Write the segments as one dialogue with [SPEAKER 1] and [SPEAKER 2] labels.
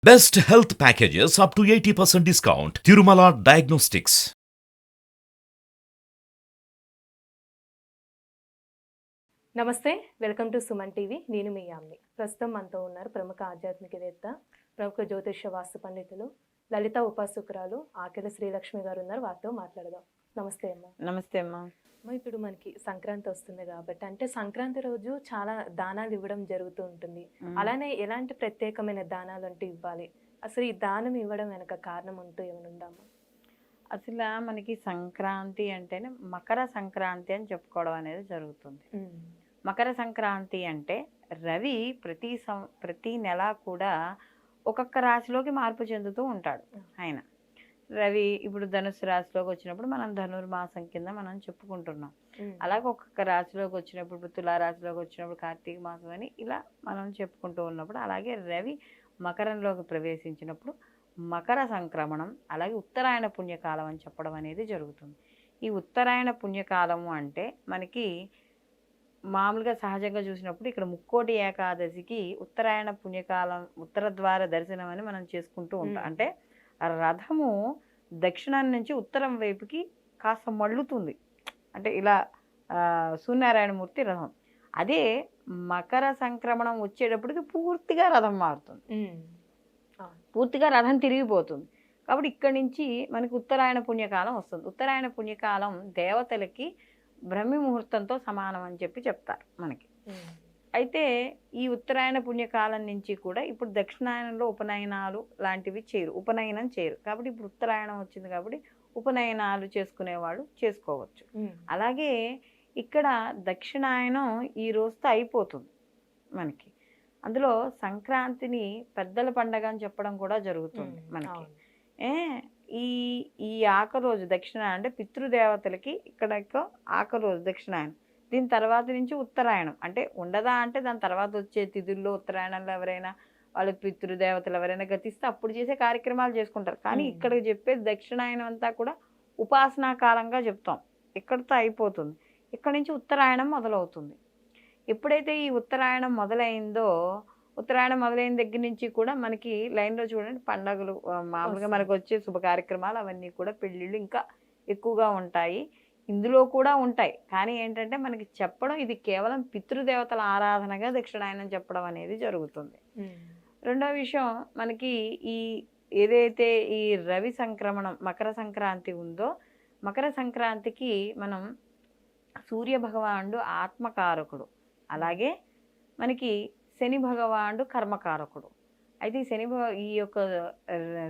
[SPEAKER 1] Best health packages up to 80% discount. Tirumala Diagnostics.
[SPEAKER 2] నమస్తే, welcome to Suman TV. నేను మీ యామ్ని. ప్రస్తుతం మనతో ఉన్నారు ప్రముఖ ఆధ్యాత్మికవేత్త, ప్రముఖ జ్యోతిష్య వాస్తు పండితులు, లలిత ఉపాసకురాలు ఆకెల శ్రీలక్ష్మి గారు ఉన్నారు. వారితో మాట్లాడదాం. నమస్తే అమ్మ.
[SPEAKER 3] నమస్తే అమ్మా.
[SPEAKER 2] ఇప్పుడు మనకి సంక్రాంతి వస్తుంది కాబట్టి, అంటే సంక్రాంతి రోజు చాలా దానాలు ఇవ్వడం జరుగుతూ ఉంటుంది. అలానే ఎలాంటి ప్రత్యేకమైన దానాలు అంటే ఇవ్వాలి, అసలు ఈ దానం ఇవ్వడం వెనక కారణం అంటూ ఏమైనా ఉందామా?
[SPEAKER 3] అసలు మనకి సంక్రాంతి అంటేనే మకర సంక్రాంతి అని చెప్పుకోవడం అనేది జరుగుతుంది. మకర సంక్రాంతి అంటే రవి ప్రతి నెల కూడా ఒక్కొక్క రాశిలోకి మార్పు చెందుతూ ఉంటాడు ఆయన. రవి ఇప్పుడు ధనుసు రాశిలోకి వచ్చినప్పుడు మనం ధనుర్మాసం కింద మనం చెప్పుకుంటున్నాం. అలాగే ఒక్కొక్క రాశిలోకి వచ్చినప్పుడు, ఇప్పుడు తులారాశిలోకి వచ్చినప్పుడు కార్తీక మాసం అని ఇలా మనం చెప్పుకుంటూ ఉన్నప్పుడు, అలాగే రవి మకరంలోకి ప్రవేశించినప్పుడు మకర సంక్రమణం, అలాగే ఉత్తరాయణ పుణ్యకాలం అని చెప్పడం అనేది జరుగుతుంది. ఈ ఉత్తరాయణ పుణ్యకాలము అంటే మనకి మామూలుగా సహజంగా చూసినప్పుడు ఇక్కడ ముక్కోటి ఏకాదశికి ఉత్తరాయణ పుణ్యకాలం, ఉత్తర ద్వార దర్శనం అని మనం చేసుకుంటూ ఉంటాం. అంటే రథము దక్షిణం నుంచి ఉత్తరం వైపుకి కాస్త మళ్ళుతుంది. అంటే ఇలా సూర్యనారాయణమూర్తి రథం. అదే మకర సంక్రమణం వచ్చేటప్పటికి పూర్తిగా రథం మారుతుంది, పూర్తిగా రథం తిరిగిపోతుంది. కాబట్టి ఇక్కడి నుంచి మనకి ఉత్తరాయణ పుణ్యకాలం వస్తుంది. ఉత్తరాయణ పుణ్యకాలం దేవతలకి బ్రహ్మి ముహూర్తంతో సమానం అని చెప్తారు మనకి. అయితే ఈ ఉత్తరాయణ పుణ్యకాలం నుంచి కూడా ఇప్పుడు దక్షిణాయనంలో ఉపనయనాలు లాంటివి చేయరు, ఉపనయనం చేయరు. కాబట్టి ఇప్పుడు ఉత్తరాయణం వచ్చింది కాబట్టి ఉపనయనాలు చేసుకునేవాళ్ళు చేసుకోవచ్చు. అలాగే ఇక్కడ దక్షిణాయనం ఈ రోజుతో అయిపోతుంది మనకి. అందులో సంక్రాంతిని పెద్దల పండగ అని చెప్పడం కూడా జరుగుతుంది మనకి. ఈ ఆఖరి రోజు దక్షిణాయనం అంటే పితృదేవతలకి ఇక్కడ ఆఖరి రోజు దక్షిణాయనం. దీని తర్వాత నుంచి ఉత్తరాయణం అంటే ఉండదా అంటే దాని తర్వాత వచ్చే తిథుల్లో ఉత్తరాయణంలో ఎవరైనా వాళ్ళ పితృదేవతలు ఎవరైనా గతిస్తే అప్పుడు చేసే కార్యక్రమాలు చేసుకుంటారు. కానీ ఇక్కడ చెప్పేది దక్షిణాయనం అంతా కూడా ఉపాసనా కాలంగా చెప్తాం. ఇక్కడితో అయిపోతుంది. ఇక్కడ నుంచి ఉత్తరాయణం మొదలవుతుంది. ఎప్పుడైతే ఈ ఉత్తరాయణం మొదలైందో, ఉత్తరాయణం మొదలైన దగ్గర నుంచి కూడా మనకి లైన్లో చూడండి పండగలు, మామూలుగా మనకు వచ్చే శుభ కార్యక్రమాలు అవన్నీ కూడా, పెళ్ళిళ్ళు ఇంకా ఎక్కువగా ఉంటాయి. ఇందులో కూడా ఉంటాయి. కానీ ఏంటంటే మనకి చెప్పడం ఇది కేవలం పితృదేవతల ఆరాధనగా దక్షిణాయనం చెప్పడం అనేది జరుగుతుంది. రెండో విషయం, మనకి ఈ ఏదైతే ఈ రవి సంక్రమణం మకర సంక్రాంతి ఉందో, మకర సంక్రాంతికి మనం సూర్య భగవానుడు ఆత్మకారకుడు, అలాగే మనకి శని భగవానుడు కర్మకారకుడు. అయితే ఈ యొక్క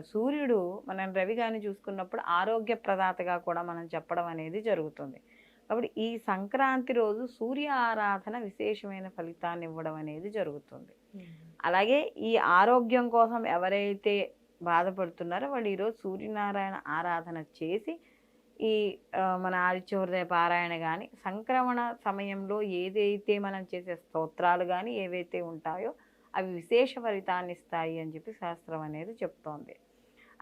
[SPEAKER 3] సూర్యుడు మనం రవి గాని చూసుకున్నప్పుడు ఆరోగ్య ప్రదాతగా కూడా మనం చెప్పడం అనేది జరుగుతుంది. కాబట్టి ఈ సంక్రాంతి రోజు సూర్య ఆరాధన విశేషమైన ఫలితాన్ని ఇవ్వడం అనేది జరుగుతుంది. అలాగే ఈ ఆరోగ్యం కోసం ఎవరైతే బాధపడుతున్నారో వాళ్ళు ఈరోజు సూర్యనారాయణ ఆరాధన చేసి ఈ మన ఆదిత్యోదయ పారాయణ కానీ, సంక్రమణ సమయంలో ఏదైతే మనం చేసే స్తోత్రాలు కానీ ఏవైతే ఉంటాయో అవి విశేష ఫలితాన్ని ఇస్తాయి అని శాస్త్రం అనేది చెప్తోంది.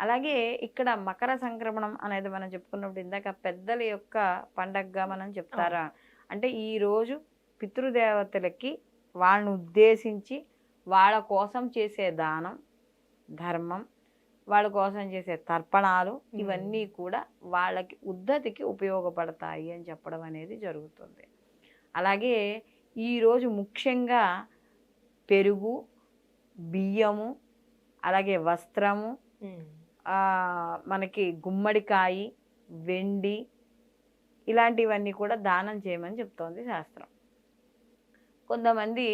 [SPEAKER 3] అలాగే ఇక్కడ మకర సంక్రమణం అనేది మనం చెప్పుకున్నప్పుడు ఇందాక పెద్దల యొక్క పండగగా మనం చెప్తారా అంటే ఈరోజు పితృదేవతలకి వాళ్ళని ఉద్దేశించి వాళ్ళ కోసం చేసే దానం, ధర్మం, వాళ్ళ కోసం చేసే తర్పణాలు ఇవన్నీ కూడా వాళ్ళకి ఉద్ధతికి ఉపయోగపడతాయి అని చెప్పడం అనేది జరుగుతుంది. అలాగే ఈరోజు ముఖ్యంగా పెరుగు, బియ్యము, అలాగే వస్త్రము, మనకి గుమ్మడికాయ, వెండి ఇలాంటివన్నీ కూడా దానం చేయమని చెప్తోంది శాస్త్రం. కొంతమంది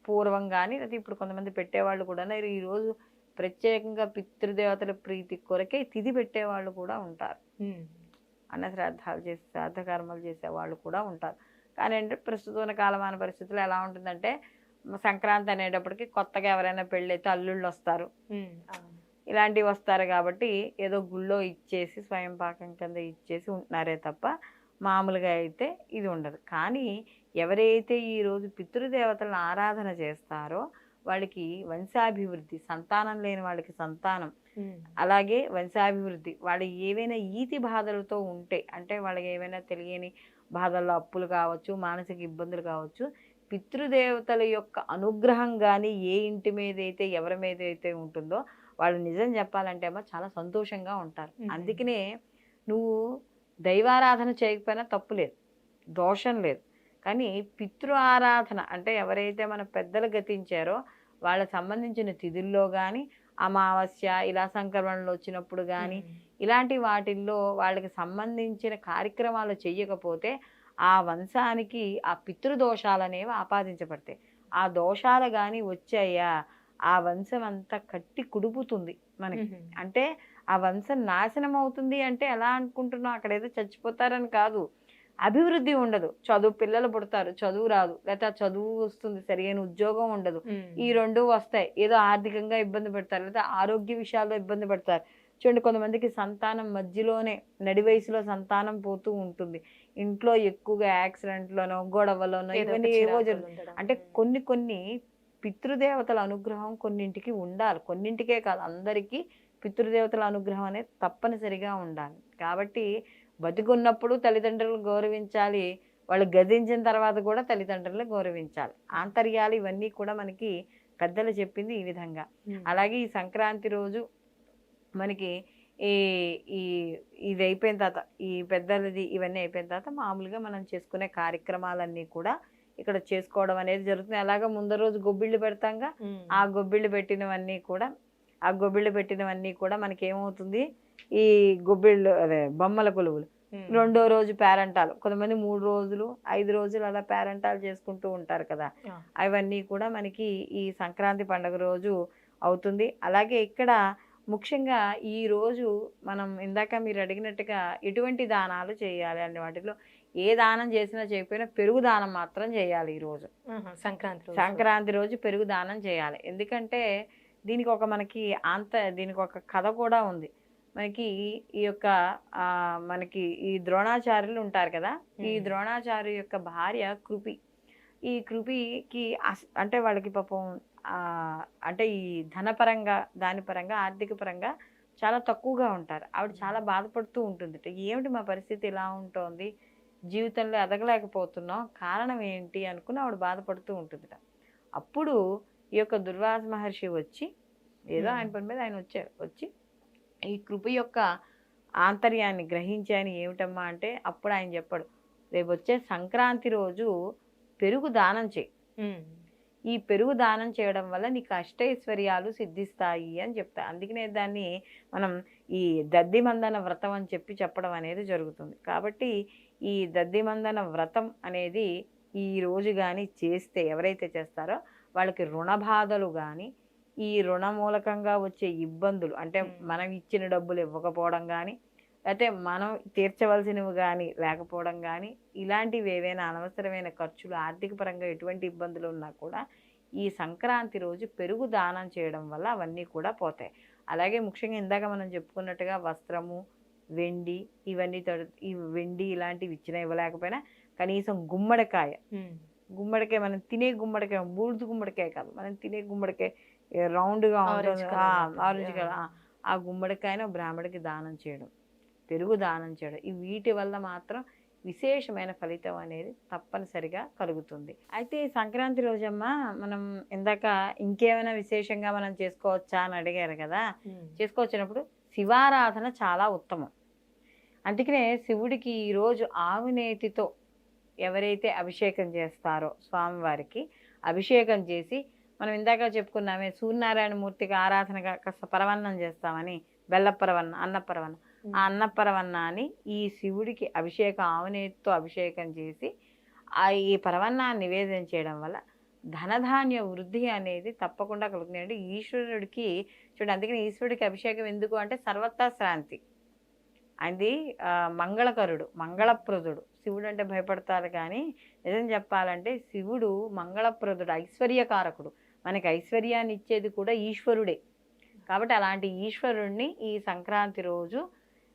[SPEAKER 3] పూర్వం కానీ లేదా ఇప్పుడు కొంతమంది పెట్టేవాళ్ళు కూడా ఈరోజు ప్రత్యేకంగా పితృదేవతల ప్రీతి కొరకే తిథి పెట్టేవాళ్ళు కూడా ఉంటారు. అన్న శ్రాద్ధాలు చేసే శ్రాద్ధ కర్మలు చేసేవాళ్ళు కూడా ఉంటారు. కానీ అంటే ప్రస్తుత కాలమాన పరిస్థితులు ఎలా ఉంటుందంటే సంక్రాంతి అనేటప్పటికి కొత్తగా ఎవరైనా పెళ్ళైతే అల్లుళ్ళు వస్తారు, ఇలాంటివి వస్తారు. కాబట్టి ఏదో గుళ్ళో ఇచ్చేసి స్వయం పాకం కింద ఇచ్చేసి ఉంటున్నారే తప్ప మామూలుగా అయితే ఇది ఉండదు. కానీ ఎవరైతే ఈరోజు పితృదేవతలను ఆరాధన చేస్తారో వాళ్ళకి వంశాభివృద్ధి, సంతానం లేని వాళ్ళకి సంతానం, అలాగే వంశాభివృద్ధి, వాళ్ళు ఏవైనా ఈతి బాధలతో ఉంటే అంటే వాళ్ళకి ఏవైనా తెలియని బాధల్లో అప్పులు కావచ్చు, మానసిక ఇబ్బందులు కావచ్చు, పితృదేవతల యొక్క అనుగ్రహం కానీ ఏ ఇంటి మీద అయితే ఎవరి మీద అయితే ఉంటుందో వాళ్ళు నిజం చెప్పాలంటే అమ్మ చాలా సంతోషంగా ఉంటారు. అందుకనే నువ్వు దైవారాధన చేయకపోయినా తప్పు లేదు, దోషం లేదు. కానీ పితృ ఆరాధన అంటే ఎవరైతే మన పెద్దలు గతించారో వాళ్ళకి సంబంధించిన తిథుల్లో కానీ, అమావాస్య ఇలా సంక్రమణలు వచ్చినప్పుడు కానీ, ఇలాంటి వాటిల్లో వాళ్ళకి సంబంధించిన కార్యక్రమాలు చెయ్యకపోతే ఆ వంశానికి ఆ పితృదోషాలు అనేవి ఆపాదించబడతాయి. ఆ దోషాలు కానీ వచ్చాయా ఆ వంశం అంతా కట్టి కుడుపుతుంది మనకి. అంటే ఆ వంశం నాశనం అవుతుంది అంటే ఎలా అనుకుంటున్నాం, అక్కడ ఏదో చచ్చిపోతారని కాదు, అభివృద్ధి ఉండదు. చదువు పిల్లలు పుడతారు, చదువు రాదు, లేకపోతే చదువు వస్తుంది సరైన ఉద్యోగం ఉండదు, ఈ రెండు వస్తాయి, ఏదో ఆర్థికంగా ఇబ్బంది పడతారు, లేదా ఆరోగ్య విషయాల్లో ఇబ్బంది పడతారు. చూడండి, కొంతమందికి సంతానం మధ్యలోనే నడి వయసులో సంతానం పోతూ ఉంటుంది. ఇంట్లో ఎక్కువగా యాక్సిడెంట్లోనో గొడవలోనో ఇవన్నీ ఏవో జరుగుతుంది. అంటే కొన్ని పితృదేవతల అనుగ్రహం కొన్నింటికి ఉండాలి, కొన్నింటికే కాదు అందరికీ పితృదేవతల అనుగ్రహం అనేది తప్పనిసరిగా ఉండాలి. కాబట్టి బతికున్నప్పుడు తల్లిదండ్రులను గౌరవించాలి, వాళ్ళు గతించిన తర్వాత కూడా తల్లిదండ్రులను గౌరవించాలి. ఆంతర్యాలు ఇవన్నీ కూడా మనకి పెద్దలు చెప్పింది ఈ విధంగా. అలాగే ఈ సంక్రాంతి రోజు మనకి ఈ ఈ ఇది అయిపోయిన తర్వాత, ఈ పెద్దలది ఇవన్నీ అయిపోయిన తర్వాత మామూలుగా మనం చేసుకునే కార్యక్రమాలన్నీ కూడా ఇక్కడ చేసుకోవడం అనేది జరుగుతుంది. అలాగే ముందు రోజు గొబ్బిళ్ళు పెడతాంగా, ఆ గొబ్బిళ్ళు పెట్టినవన్నీ కూడా మనకి ఏమవుతుంది, ఈ గొబ్బిళ్ళు అదే బొమ్మల కొలువులు. రెండో రోజు పేరంటాలు, కొంతమంది 3 రోజులు 5 రోజులు అలా పేరంటాలు చేసుకుంటూ ఉంటారు కదా, అవన్నీ కూడా మనకి ఈ సంక్రాంతి పండుగ రోజు అవుతుంది. అలాగే ఇక్కడ ముఖ్యంగా ఈ రోజు మనం ఇందాక మీరు అడిగినట్టుగా ఎటువంటి దానాలు చేయాలి అనే వాటిలో ఏ దానం చేసినా చేయకపోయినా పెరుగు దానం మాత్రం చేయాలి. ఈరోజు సంక్రాంతి రోజు పెరుగు దానం చేయాలి. ఎందుకంటే దీనికి ఒక మనకి దీనికి ఒక కథ కూడా ఉంది. మనకి ఈ యొక్క మనకి ఈ ద్రోణాచార్యులు ఉంటారు కదా, ఈ ద్రోణాచార్యు యొక్క భార్య కృపి. ఈ కృపికి అంటే వాళ్ళకి పాపం అంటే ఈ ధనపరంగా దాని పరంగా ఆర్థిక పరంగా చాలా తక్కువగా ఉంటారు. ఆవిడ చాలా బాధపడుతూ ఉంటుంది. ఏమిటి మా పరిస్థితి ఇలా ఉంటుంది, జీవితంలో ఎదగలేకపోతున్నాం, కారణం ఏంటి అనుకుని ఆవిడ బాధపడుతూ ఉంటుంది. అప్పుడు ఈ యొక్క దుర్వాస మహర్షి వచ్చి, ఏదో ఆయన పని మీద ఆయన వచ్చి ఈ కృప యొక్క ఆంతర్యాన్ని గ్రహించి ఆయన ఏమిటమ్మా అంటే, అప్పుడు ఆయన చెప్పాడు, రేపు వచ్చే సంక్రాంతి రోజు పెరుగు దానం చేయి, ఈ పెరుగు దానం చేయడం వల్ల నీకు అష్టైశ్వర్యాలు సిద్ధిస్తాయి అని చెప్తారు. అందుకనే దాన్ని మనం ఈ దద్దిమందన వ్రతం అని చెప్పడం అనేది జరుగుతుంది. కాబట్టి ఈ దద్దిమందన వ్రతం అనేది ఈ రోజు కానీ చేస్తే, ఎవరైతే చేస్తారో వాళ్ళకి రుణ బాధలు కానీ, ఈ రుణ మూలకంగా వచ్చే ఇబ్బందులు, అంటే మనం ఇచ్చిన డబ్బులు ఇవ్వకపోవడం కానీ, లేకపోతే మనం తీర్చవలసినవి కానీ లేకపోవడం కానీ, ఇలాంటివి ఏవైనా అనవసరమైన ఖర్చులు, ఆర్థిక పరంగా ఎటువంటి ఇబ్బందులు ఉన్నా కూడా ఈ సంక్రాంతి రోజు పెరుగు దానం చేయడం వల్ల అవన్నీ కూడా పోతాయి. అలాగే ముఖ్యంగా ఇందాక మనం చెప్పుకున్నట్టుగా వస్త్రము, వెండి ఇవన్నీ ఈ వెండి ఇలాంటివి ఇచ్చినా ఇవ్వలేకపోయినా కనీసం గుమ్మడికాయ మనం తినే గుమ్మడికాయ, బూడిద గుమ్మడికాయ కాదు, మనం తినే గుమ్మడికాయ రౌండ్గా ఉంటుంది, ఆరెంజ్ కలర్, ఆ గుమ్మడికాయను బ్రాహ్మడికి దానం చేయడం, పెరుగు దానం చేయడం, ఈ వీటి వల్ల మాత్రం విశేషమైన ఫలితం అనేది తప్పనిసరిగా కలుగుతుంది. అయితే సంక్రాంతి రోజమ్మా మనం ఇందాక ఇంకేమైనా విశేషంగా మనం చేసుకోవచ్చా అని అడిగారు కదా, చేసుకోవచ్చినప్పుడు శివారాధన చాలా ఉత్తమం. అందుకనే శివుడికి ఈరోజు ఆవునేతితో ఎవరైతే అభిషేకం చేస్తారో స్వామివారికి అభిషేకం చేసి, మనం ఇందాక చెప్పుకున్నామే సూర్యనారాయణ మూర్తికి ఆరాధనగా కాస్త పరవన్నం చేస్తామని, బెల్లపరవన్నం, అన్నపరవన్నం, ఆ అన్నపరవన్నాన్ని ఈ శివుడికి ఆవునేతితో అభిషేకం చేసి ఈ పరవన్నాన్ని నివేదన చేయడం వల్ల ధనధాన్య వృద్ధి అనేది తప్పకుండా కలుగుతుంది. అంటే ఈశ్వరుడికి చూడండి, అందుకని ఈశ్వరుడికి అభిషేకం ఎందుకు అంటే సర్వత్రా శాంతి, అది మంగళకరుడు, మంగళప్రదుడు. శివుడు అంటే భయపడతారు కానీ నిజం చెప్పాలంటే శివుడు మంగళప్రదుడు, ఐశ్వర్యకారకుడు. మనకి ఐశ్వర్యాన్ని ఇచ్చేది కూడా ఈశ్వరుడే. కాబట్టి అలాంటి ఈశ్వరుణ్ణి ఈ సంక్రాంతి రోజు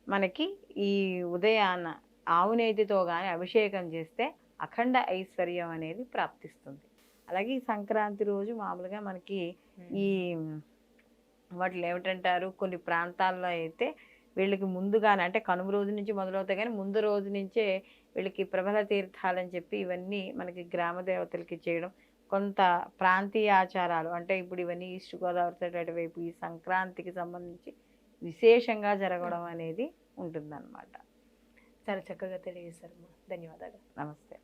[SPEAKER 3] మనకి ఈ ఉదయాన్న ఆవునేతితో కానీ అభిషేకం చేస్తే అఖండ ఐశ్వర్యం అనేది ప్రాప్తిస్తుంది. అలాగే ఈ సంక్రాంతి రోజు మామూలుగా మనకి ఈ వాటిని ఏమిటంటారు, కొన్ని ప్రాంతాల్లో అయితే వీళ్ళకి ముందుగానే అంటే కనుమ రోజు నుంచి మొదలవుతాయి, కానీ ముందు రోజు నుంచే వీళ్ళకి ప్రబల తీర్థాలని చెప్పి ఇవన్నీ మనకి గ్రామ దేవతలకి చేయడం, కొంత ప్రాంతీయ ఆచారాలు అంటే ఇప్పుడు ఇవన్నీ ఈస్ట్ గోదావరి సైడ్ అటువైపు ఈ సంక్రాంతికి సంబంధించి విశేషంగా జరగడం అనేది ఉంటుందన్నమాట.
[SPEAKER 2] చాలా చక్కగా తెలియజేశారు. ధన్యవాదాలు.
[SPEAKER 3] నమస్తే.